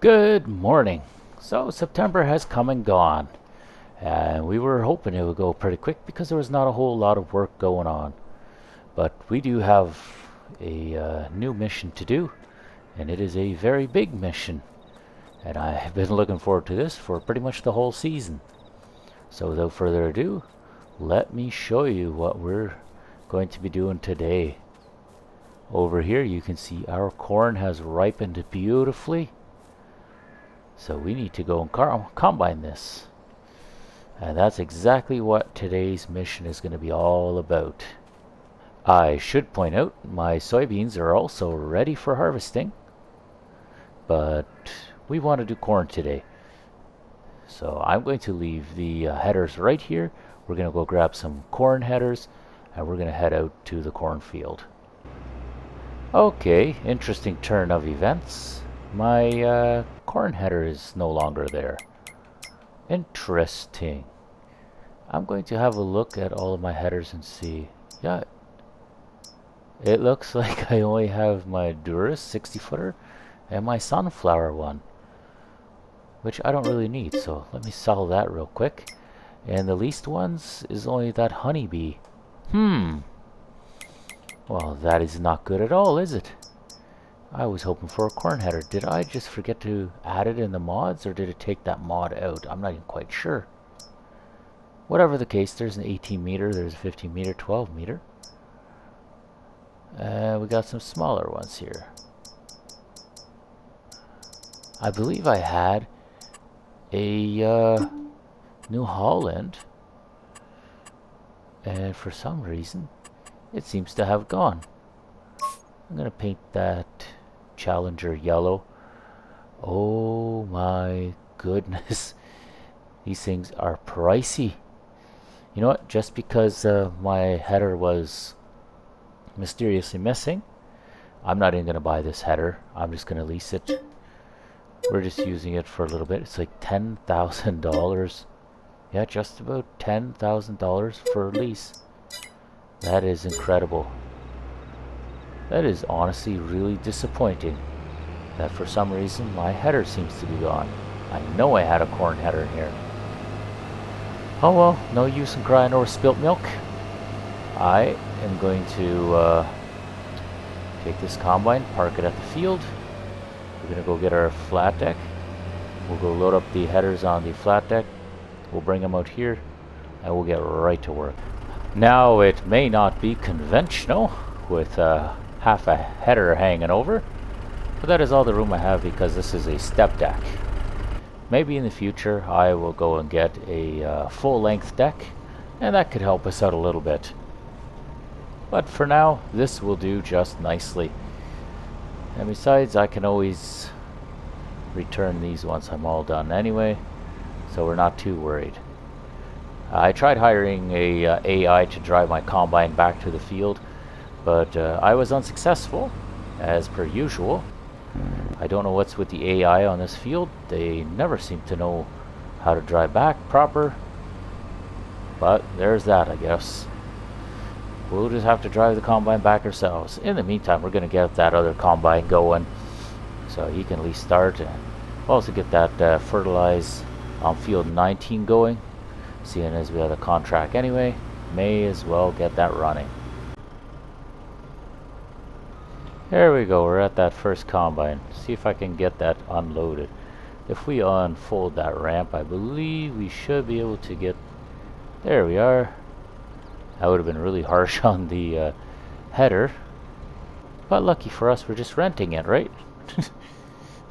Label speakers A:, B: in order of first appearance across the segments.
A: Good morning. So September has come and gone, and we were hoping it would go pretty quick because there was not a whole lot of work going on. But we do have a new mission to do, and it is a very big mission. And I have been looking forward to this for pretty much the whole season. So without further ado, let me show you what we're going to be doing today. Over here you can see our corn has ripened beautifully. So we need to go and combine this. And that's exactly what today's mission is going to be all about. I should point out my soybeans are also ready for harvesting. But we want to do corn today. So I'm going to leave the headers right here. We're going to go grab some corn headers and we're going to head out to the cornfield. Okay, interesting turn of events. My corn header is no longer there. Interesting. I'm going to have a look at all of my headers and see. Yeah, it looks like I only have my Duras 60-footer and my sunflower one, which I don't really need, so let me sell that real quick. And the least ones is only that honeybee. Well, that is not good at all, is it? I was hoping for a corn header. Did I just forget to add it in the mods, or did it take that mod out? I'm not even quite sure. Whatever the case, there's an 18 meter, there's a 15 meter, 12 meter. We got some smaller ones here. I believe I had a New Holland, and for some reason it seems to have gone. I'm gonna paint that Challenger yellow. Oh my goodness, these things are pricey. You know what, just because my header was mysteriously missing, I'm not even gonna buy this header. I'm just gonna lease it. We're just using it for a little bit. It's like $10,000. Yeah, just about $10,000 for a lease. That is incredible. That is honestly really disappointing that for some reason my header seems to be gone. I know I had a corn header here. Oh well, no use in crying over spilt milk. I am going to take this combine, park it at the field. We're going to go get our flat deck. We'll go load up the headers on the flat deck. We'll bring them out here and we'll get right to work. Now it may not be conventional with half a header hanging over, but that is all the room I have because this is a step deck. Maybe in the future I will go and get a full length deck, and that could help us out a little bit. But for now, this will do just nicely. And besides, I can always return these once I'm all done anyway, so we're not too worried. I tried hiring a AI to drive my combine back to the field, but I was unsuccessful, as per usual. I don't know what's with the AI on this field. They never seem to know how to drive back proper. But there's that, I guess. We'll just have to drive the combine back ourselves. In the meantime, we're going to get that other combine going, so he can at least start. And we'll also get that fertilize on field 19 going. Seeing as we have a contract anyway, may as well get that running. There we go, we're at that first combine. See if I can get that unloaded. If we unfold that ramp, I believe we should be able to get... There we are. That would have been really harsh on the header. But lucky for us, we're just renting it, right?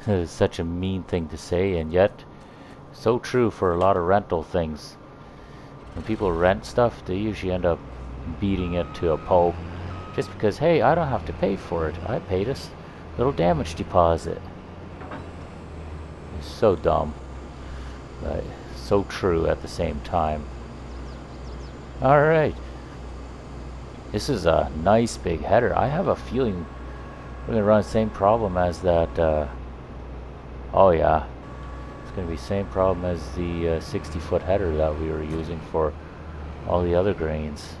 A: It's such a mean thing to say, and yet so true for a lot of rental things. When people rent stuff, they usually end up beating it to a pulp. Just because, hey, I don't have to pay for it. I paid a little damage deposit. It's so dumb, but so true at the same time. Alright. This is a nice big header. I have a feeling we're going to run the same problem as that. Oh yeah. It's going to be the same problem as the 60-foot header that we were using for all the other grains.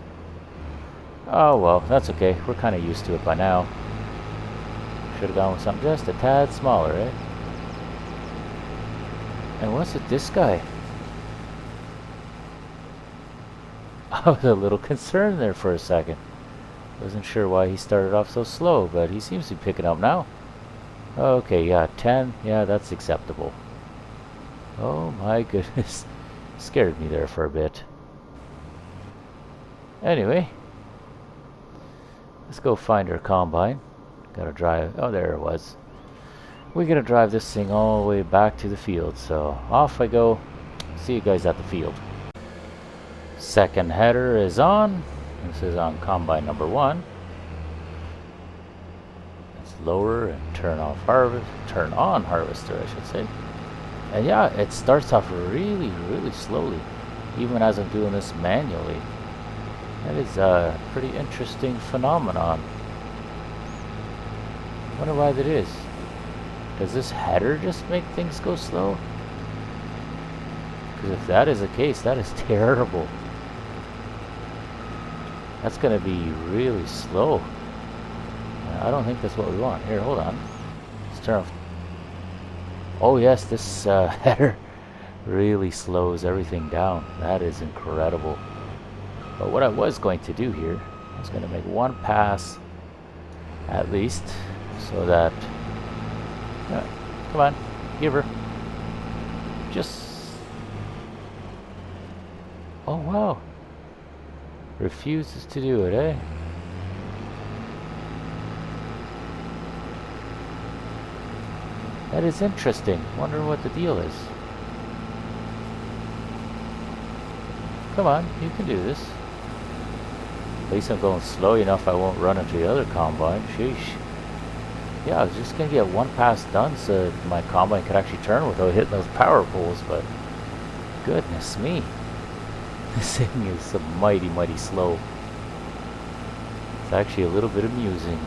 A: Oh well, that's okay. We're kind of used to it by now. Should have gone with something just a tad smaller, eh? And what's with this guy? I was a little concerned there for a second. Wasn't sure why he started off so slow, but he seems to be picking up now. Okay, yeah, 10. Yeah, that's acceptable. Oh my goodness. Scared me there for a bit. Anyway, let's go find our combine. Gotta drive. Oh, there it was. We're gonna drive this thing all the way back to the field. So off I go. See you guys at the field. Second header is on. This is on combine number 1. Let's lower and turn on harvester, I should say. And yeah, it starts off really slowly, even as I'm doing this manually. That is a pretty interesting phenomenon. Wonder why that is. Does this header just make things go slow? Because if that is the case, that is terrible. That's going to be really slow. I don't think that's what we want. Here, hold on. Let's turn off. Oh yes, this header really slows everything down. That is incredible. But what I was going to do here, I was going to make one pass at least, so that... come on, give her. Just... Oh wow. Refuses to do it, eh? That is interesting. Wonder what the deal is. Come on, you can do this. At least I'm going slow enough I won't run into the other combine. Sheesh. Yeah, I was just going to get one pass done so my combine could actually turn without hitting those power poles, but goodness me. This thing is so mighty slow. It's actually a little bit amusing.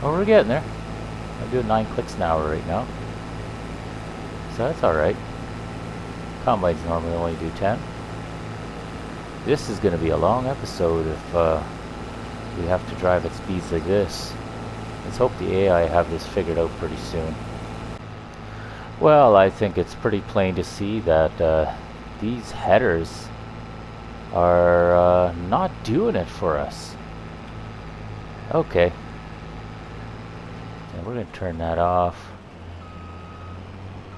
A: Oh, we're getting there. I'm doing 9 clicks an hour right now. So that's alright. Combines normally only do 10. This is going to be a long episode if we have to drive at speeds like this. Let's hope the AI have this figured out pretty soon. Well, I think it's pretty plain to see that these headers are not doing it for us. Okay. And we're going to turn that off.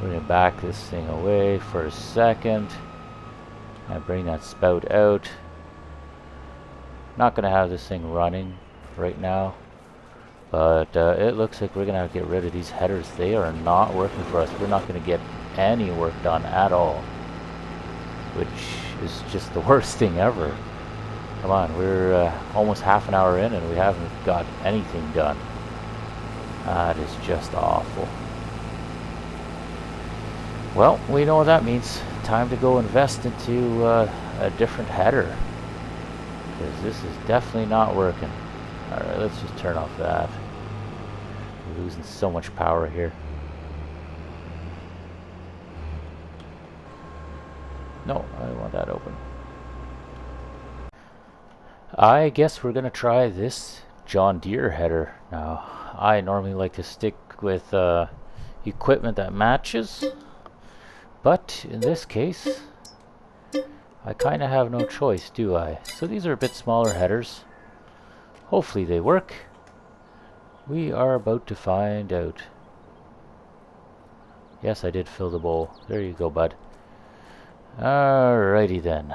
A: We're going to back this thing away for a second and bring that spout out. Not going to have this thing running right now, but it looks like we're going to have to get rid of these headers. They are not working for us. We're not going to get any work done at all, which is just the worst thing ever. Come on, we're almost half an hour in and we haven't got anything done. That is just awful. Well, we know what that means. Time to go invest into a different header, because this is definitely not working. Alright, let's just turn off that. We're losing so much power here. No, I want that open. I guess we're going to try this John Deere header. Now, I normally like to stick with equipment that matches, but in this case, I kind of have no choice, do I? So these are a bit smaller headers. Hopefully they work. We are about to find out. Yes, I did fill the bowl. There you go, bud. Alrighty then.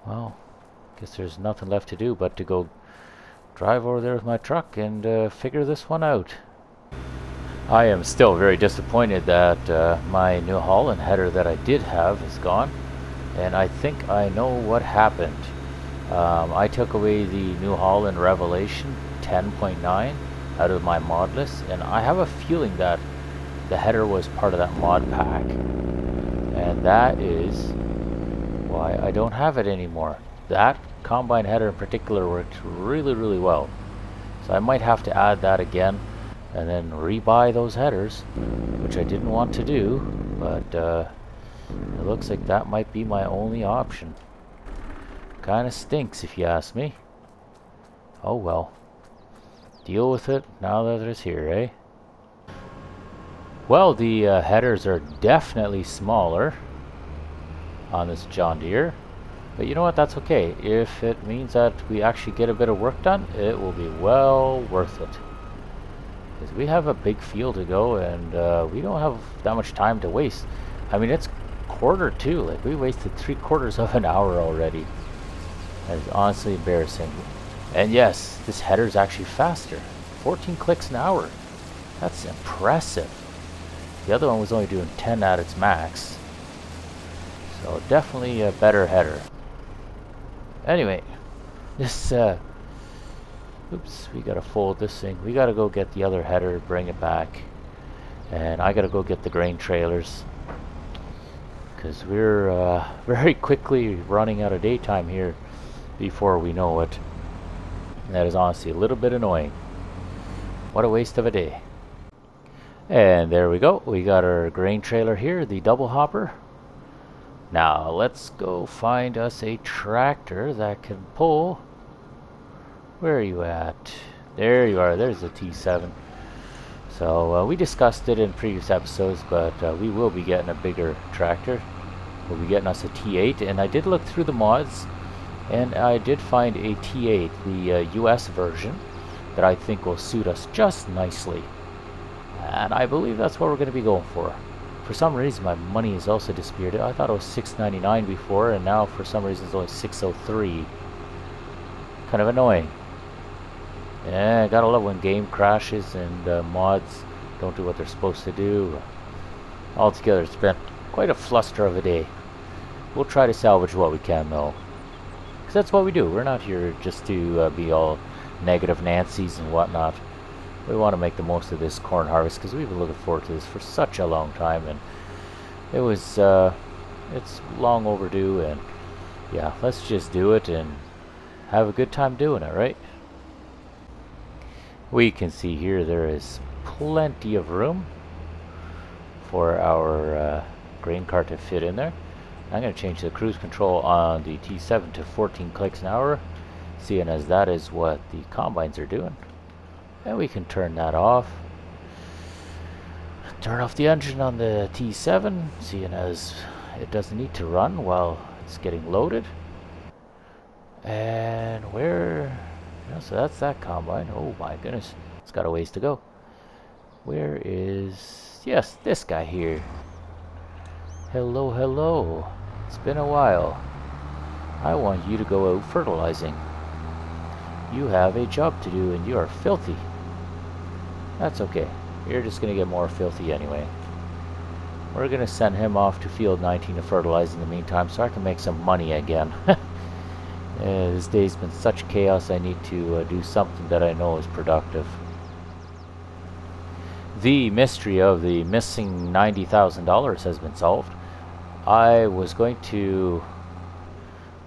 A: Well, guess there's nothing left to do but to go drive over there with my truck and figure this one out. I am still very disappointed that my New Holland header that I did have is gone, and I think I know what happened. I took away the New Holland Revelation 10.9 out of my mod list, and I have a feeling that the header was part of that mod pack, and that is why I don't have it anymore. That combine header in particular worked really well, so I might have to add that again and then rebuy those headers, which I didn't want to do, but it looks like that might be my only option. Kinda stinks if you ask me. Oh well. Deal with it now that it's here, eh? Well, the headers are definitely smaller on this John Deere. But you know what, that's okay. If it means that we actually get a bit of work done, it will be well worth it. Because we have a big field to go, and we don't have that much time to waste. I mean, it's quarter two. Like, we wasted 3/4 of an hour already. That is honestly embarrassing. And yes, this header is actually faster. 14 clicks an hour. That's impressive. The other one was only doing 10 at its max. So definitely a better header. Anyway, this, oops, we gotta fold this thing. We gotta go get the other header, bring it back. And I gotta go get the grain trailers. Because we're very quickly running out of daytime here before we know it. And that is honestly a little bit annoying. What a waste of a day. And there we go. We got our grain trailer here, the double hopper. Now let's go find us a tractor that can pull. Where are you at? There you are. There's the T7. So we discussed it in previous episodes, but we will be getting a bigger tractor. We'll be getting us a T8, and I did look through the mods, and I did find a T8, the US version, that I think will suit us just nicely. And I believe that's what we're going to be going for. For some reason, my money has also disappeared. I thought it was $6.99 before, and now for some reason it's only $6.03. Kind of annoying. Yeah, gotta love when game crashes and mods don't do what they're supposed to do. Altogether, it's been quite a fluster of a day. We'll try to salvage what we can, though. Because that's what we do. We're not here just to be all negative Nancy's and whatnot. We want to make the most of this corn harvest because we've been looking forward to this for such a long time, and it was it's long overdue. And yeah, let's just do it and have a good time doing it, right? We can see here there is plenty of room for our grain cart to fit in there. I'm going to change the cruise control on the T7 to 14 clicks an hour, seeing as that is what the combines are doing. And we can turn that off. Turn off the engine on the T7, seeing as it doesn't need to run while it's getting loaded. And where... yeah, so that's that combine. Oh my goodness, it's got a ways to go. Where is... yes, this guy here. Hello, hello. It's been a while. I want you to go out fertilizing. You have a job to do and you are filthy. That's okay. You're just going to get more filthy anyway. We're going to send him off to field 19 to fertilize in the meantime so I can make some money again. This day's been such chaos, I need to do something that I know is productive. The mystery of the missing $90,000 has been solved. I was going to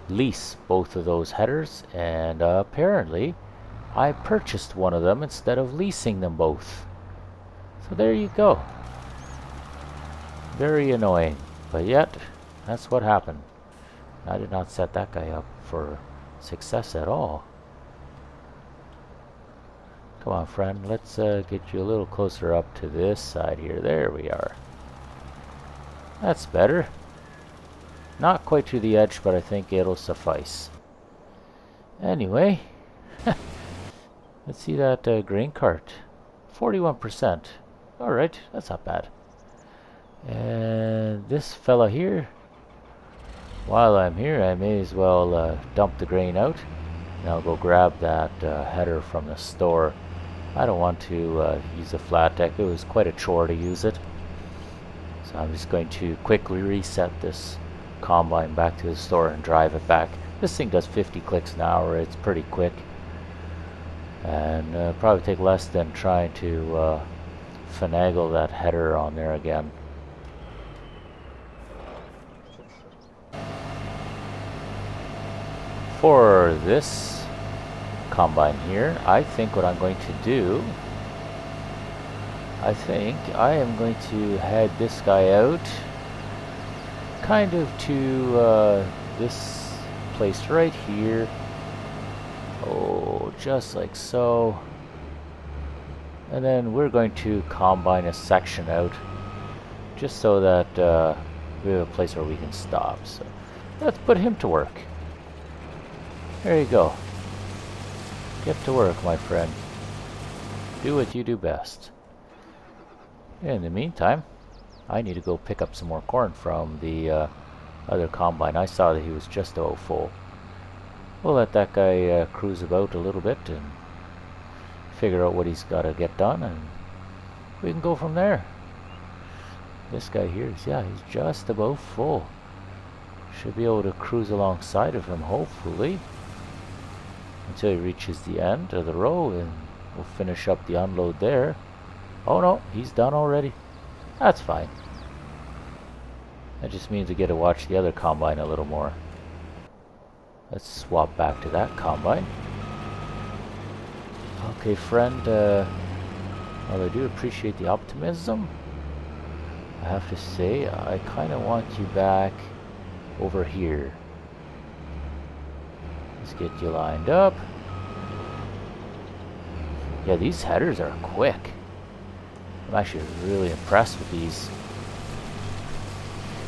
A: lease both of those headers, and apparently I purchased one of them instead of leasing them both. So there you go. Very annoying, but yet that's what happened. I did not set that guy up for success at all. Come on, friend, let's get you a little closer up to this side here. There we are. That's better. Not quite to the edge, but I think it'll suffice. Anyway, let's see that grain cart. 41%. Alright, that's not bad. And this fella here, while I'm here, I may as well dump the grain out. And I'll go grab that header from the store. I don't want to use a flat deck. It was quite a chore to use it. So I'm just going to quickly reset this combine back to the store and drive it back. This thing does 50 clicks an hour. It's pretty quick. And probably take less than trying to finagle that header on there again. For this combine here, I think what I'm going to do, I think I am going to head this guy out kind of to this place right here. Oh, just like so. And then we're going to combine a section out just so that we have a place where we can stop. So let's put him to work. There you go. Get to work, my friend. Do what you do best. In the meantime, I need to go pick up some more corn from the other combine. I saw that he was just about full. We'll let that guy cruise about a little bit and figure out what he's got to get done, and we can go from there. This guy here is, yeah, he's just about full. Should be able to cruise alongside of him, hopefully, until he reaches the end of the row, and we'll finish up the unload there. Oh no, he's done already. That's fine. That just means we get to watch the other combine a little more. Let's swap back to that combine. Okay, friend, while I do appreciate the optimism, I have to say, I kind of want you back over here. Let's get you lined up. Yeah, these headers are quick. I'm actually really impressed with these.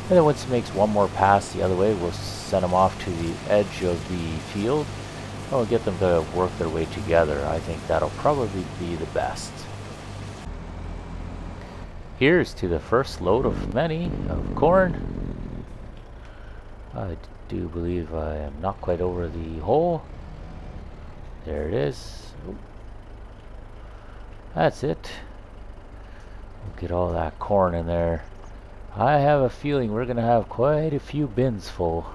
A: And then once he makes one more pass the other way, we'll send him off to the edge of the field. And we'll get them to work their way together. I think that'll probably be the best. Here's to the first load of many of corn. I do believe I am not quite over the hole. There it is. That's it. We'll get all that corn in there. I have a feeling we're gonna have quite a few bins full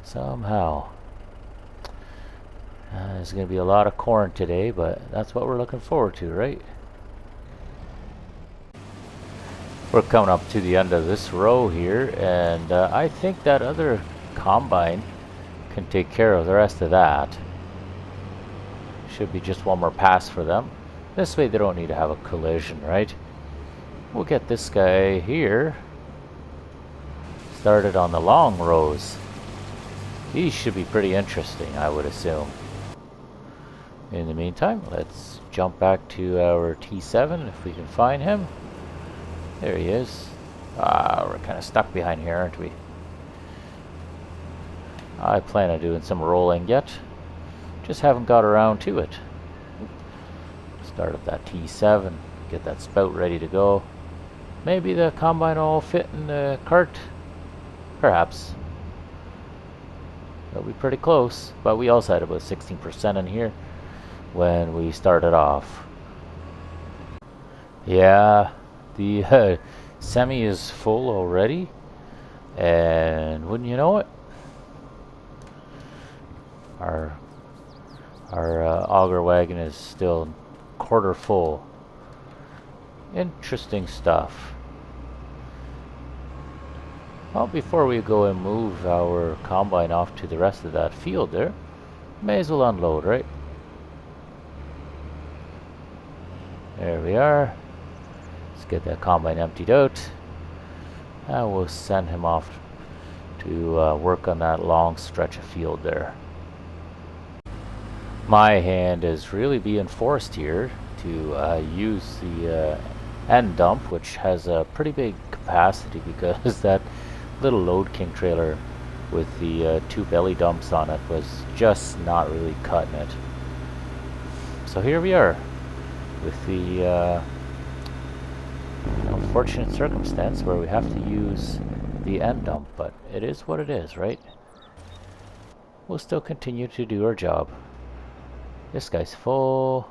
A: somehow. There's gonna be a lot of corn today, but that's what we're looking forward to, right? We're coming up to the end of this row here, and I think that other combine can take care of the rest of that. Should be just one more pass for them. This way they don't need to have a collision, right? We'll get this guy here started on the long rows. These should be pretty interesting, I would assume. In the meantime, let's jump back to our T7 if we can find him. There he is. We're kind of stuck behind here, aren't we? I plan on doing some rolling yet. Just haven't got around to it. Start up that T7, get that spout ready to go. Maybe the combine will fit in the cart. Perhaps. It'll be pretty close, but we also had about 16% in here when we started off. Yeah, the semi is full already, and wouldn't you know it, our auger wagon is still quarter full. Interesting stuff. Well, before we go and move our combine off to the rest of that field there, may as well unload, right? There we are. Let's get that combine emptied out, and we'll send him off to work on that long stretch of field there. My hand is really being forced here to use the end dump, which has a pretty big capacity because that little Load King trailer with the two belly dumps on it was just not really cutting it. So here we are with the unfortunate circumstance where we have to use the end dump, but it is what it is, right? We'll still continue to do our job. This guy's full,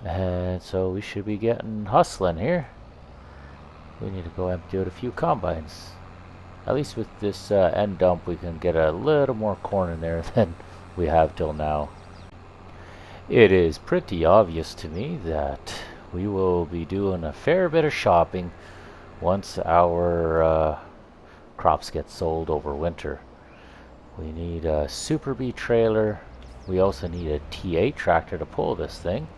A: and so we should be getting hustling here. We need to go empty out a few combines. At least with this end dump we can get a little more corn in there than we have till now. It is pretty obvious to me that we will be doing a fair bit of shopping once our crops get sold over winter. We need a Super B trailer. We also need a T8 tractor to pull this thing.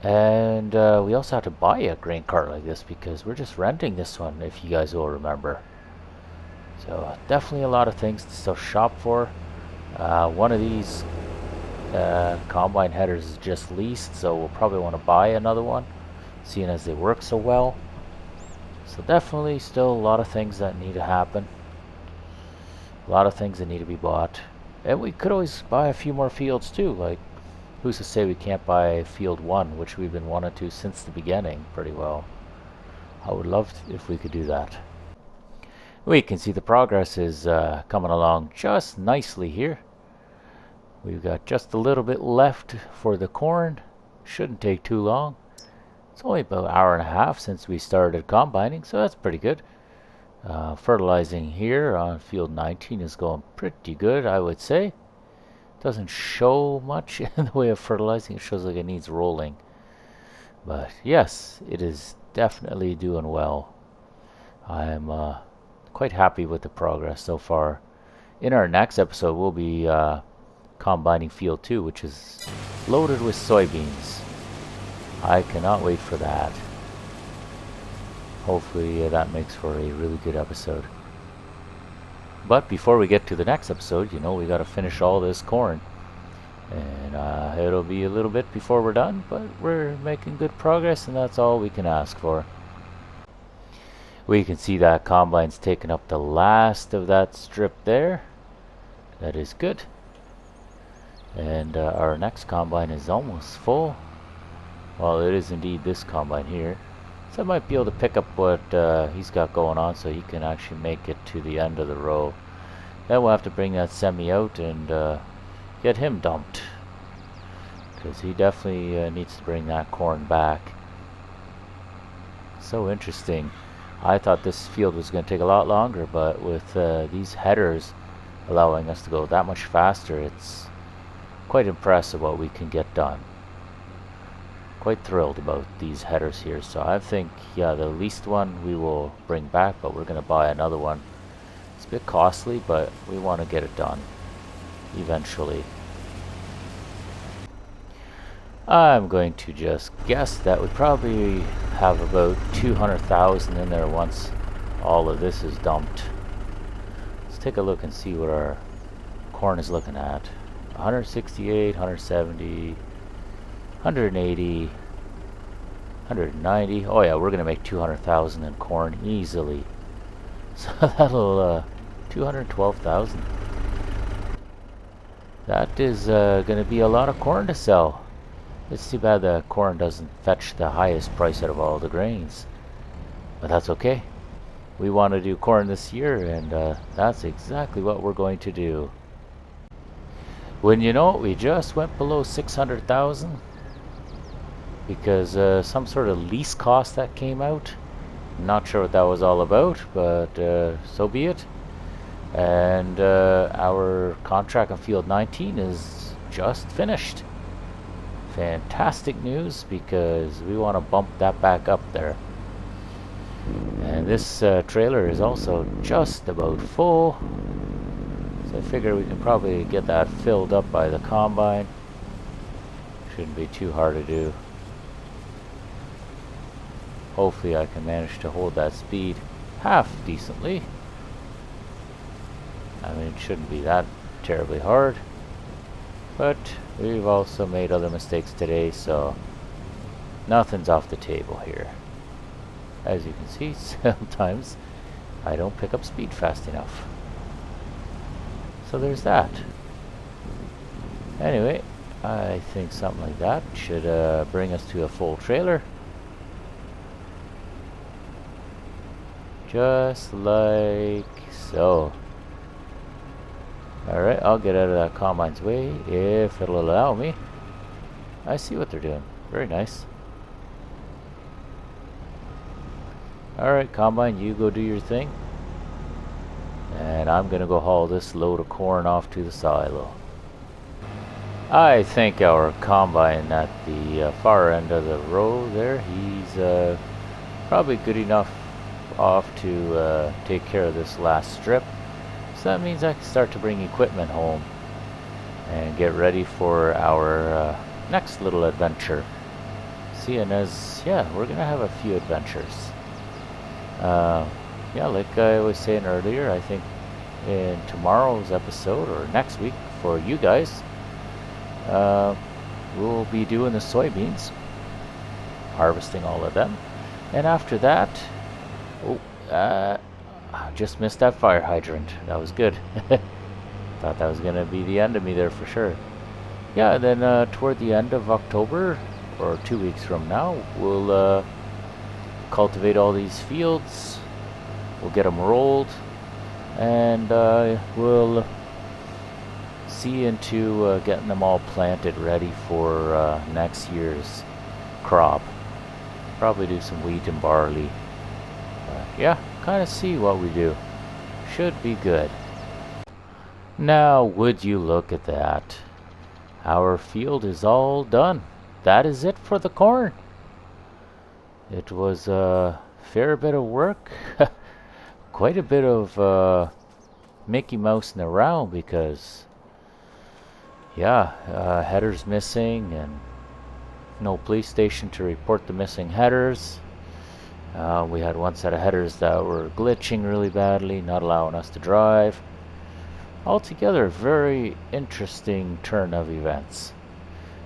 A: And we also have to buy a grain cart like this because we're just renting this one, if you guys will remember. So definitely a lot of things to still shop for. One of these Combine headers is just leased, so we'll probably want to buy another one, seeing as they work so well. So definitely still a lot of things that need to happen. A lot of things that need to be bought. And we could always buy a few more fields too. Like, who's to say we can't buy field 1, which we've been wanting to since the beginning pretty well. I would love if we could do that. We can see the progress is coming along just nicely here. We've got just a little bit left for the corn. Shouldn't take too long. It's only about an hour and a half since we started combining, so that's pretty good. Fertilizing here on field 19 is going pretty good, I would say. Doesn't show much in the way of fertilizing. It shows like it needs rolling. But yes, it is definitely doing well. I'm quite happy with the progress so far. In our next episode, we'll be combining field 2, which is loaded with soybeans. I cannot wait for that. Hopefully that makes for a really good episode. But before we get to the next episode, you know, we got to finish all this corn. And it'll be a little bit before we're done, but we're making good progress, and that's all we can ask for. We can see that combine's taking up the last of that strip there. That is good. And our next combine is almost full. Well, it is indeed this combine here. So I might be able to pick up what he's got going on so he can actually make it to the end of the row. Then we'll have to bring that semi out and get him dumped. Because he definitely needs to bring that corn back. So interesting. I thought this field was going to take a lot longer, but with these headers allowing us to go that much faster, it's quite impressive what we can get done. Quite thrilled about these headers here. So I think, yeah, the least one we will bring back, but we're going to buy another one. It's a bit costly, but we want to get it done eventually. I'm going to just guess that we probably have about 200,000 in there once all of this is dumped. Let's take a look and see what our corn is looking at. 168, 170, 180, 190. Oh yeah, we're gonna make 200,000 in corn easily. So that'll 212,000. That is gonna be a lot of corn to sell. It's too bad the corn doesn't fetch the highest price out of all the grains, but that's okay. We want to do corn this year, and that's exactly what we're going to do. When you know it, we just went below 600,000 because some sort of lease cost that came out. Not sure what that was all about, but so be it. And our contract on field 19 is just finished. Fantastic news, because we want to bump that back up there. And this trailer is also just about full. So I figure we can probably get that filled up by the combine. Shouldn't be too hard to do. Hopefully I can manage to hold that speed half decently. I mean, it shouldn't be that terribly hard. But we've also made other mistakes today, so nothing's off the table here. As you can see, sometimes I don't pick up speed fast enough. So there's that. Anyway, I think something like that should bring us to a full trailer. Just like so. Alright, I'll get out of that combine's way if it'll allow me. I see what they're doing. Very nice. Alright, combine, you go do your thing. And I'm gonna go haul this load of corn off to the silo. I think our combine at the far end of the row there, he's probably good enough off to take care of this last strip. So that means I can start to bring equipment home and get ready for our next little adventure. Seeing as, yeah, we're gonna have a few adventures. Yeah, like I was saying earlier, I think in tomorrow's episode, or next week for you guys, uh, we'll be doing the soybeans, harvesting all of them. And after that, oh, I just missed that fire hydrant. That was good. Thought that was going to be the end of me there for sure. Yeah, and then toward the end of October, or 2 weeks from now, we'll cultivate all these fields. We'll get them rolled, and we'll see into getting them all planted ready for next year's crop. Probably do some wheat and barley. Yeah, kind of see what we do. Should be good. Now, would you look at that? Our field is all done. That is it for the corn. It was a fair bit of work. Quite a bit of Mickey Mousing around because, yeah, headers missing and no police station to report the missing headers. We had one set of headers that were glitching really badly, not allowing us to drive. Altogether, very interesting turn of events.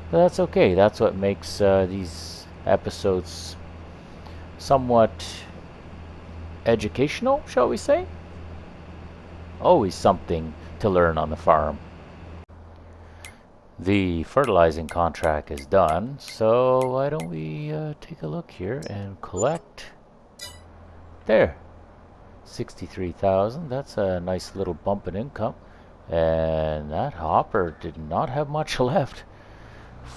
A: But that's okay. That's what makes these episodes somewhat educational, shall we say? Always something to learn on the farm. The fertilizing contract is done, so why don't we take a look here and collect. There, 63,000. That's a nice little bump in income. And that hopper did not have much left.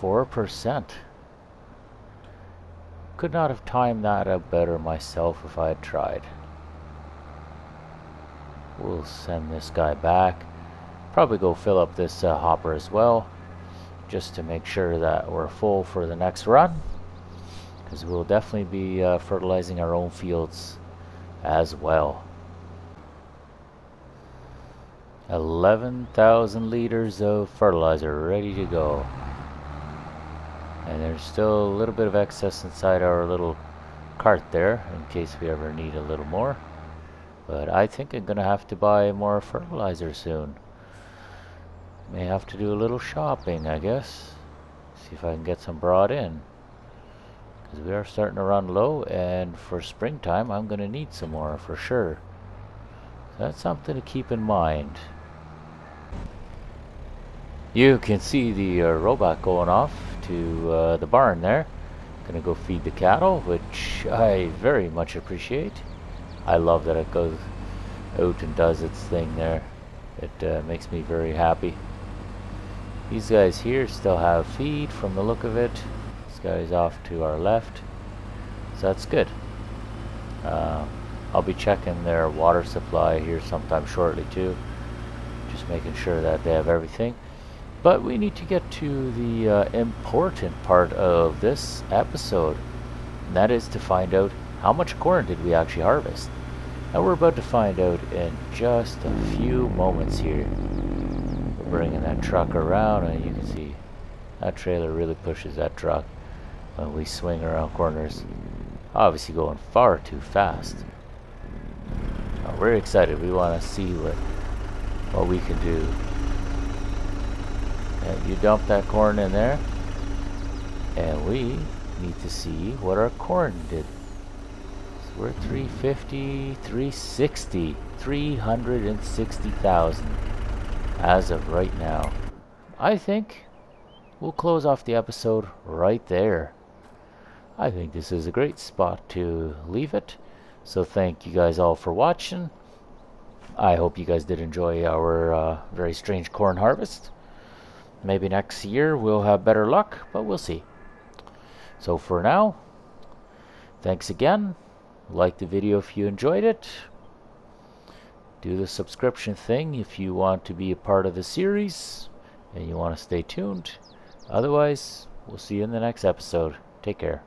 A: 4%. Could not have timed that out better myself if I had tried. We'll send this guy back. Probably go fill up this hopper as well, just to make sure that we're full for the next run, because we'll definitely be fertilizing our own fields as well. 11,000 liters of fertilizer ready to go. And there's still a little bit of excess inside our little cart there in case we ever need a little more. But I think I'm gonna have to buy more fertilizer soon. May have to do a little shopping, I guess. See if I can get some brought in, because we are starting to run low, and for springtime I'm gonna need some more for sure. So that's something to keep in mind. You can see the robot going off to the barn there. Gonna go feed the cattle, which I very much appreciate. I love that it goes out and does its thing there. It makes me very happy. These guys here still have feed from the look of it. This guy's off to our left, so that's good. I'll be checking their water supply here sometime shortly too, just making sure that they have everything. But we need to get to the important part of this episode, and that is to find out how much corn did we actually harvest. And we're about to find out in just a few moments here. We're bringing that truck around, and you can see that trailer really pushes that truck when we swing around corners. Obviously going far too fast. We're excited. We want to see what we can do. And you dump that corn in there, and we need to see what our corn did. So we're 350, 360, 360,000 as of right now. I think we'll close off the episode right there. I think this is a great spot to leave it. So thank you guys all for watching. I hope you guys did enjoy our very strange corn harvest. Maybe next year we'll have better luck, but we'll see. So for now, thanks again. Like the video if you enjoyed it. Do the subscription thing if you want to be a part of the series and you want to stay tuned. Otherwise, we'll see you in the next episode. Take care.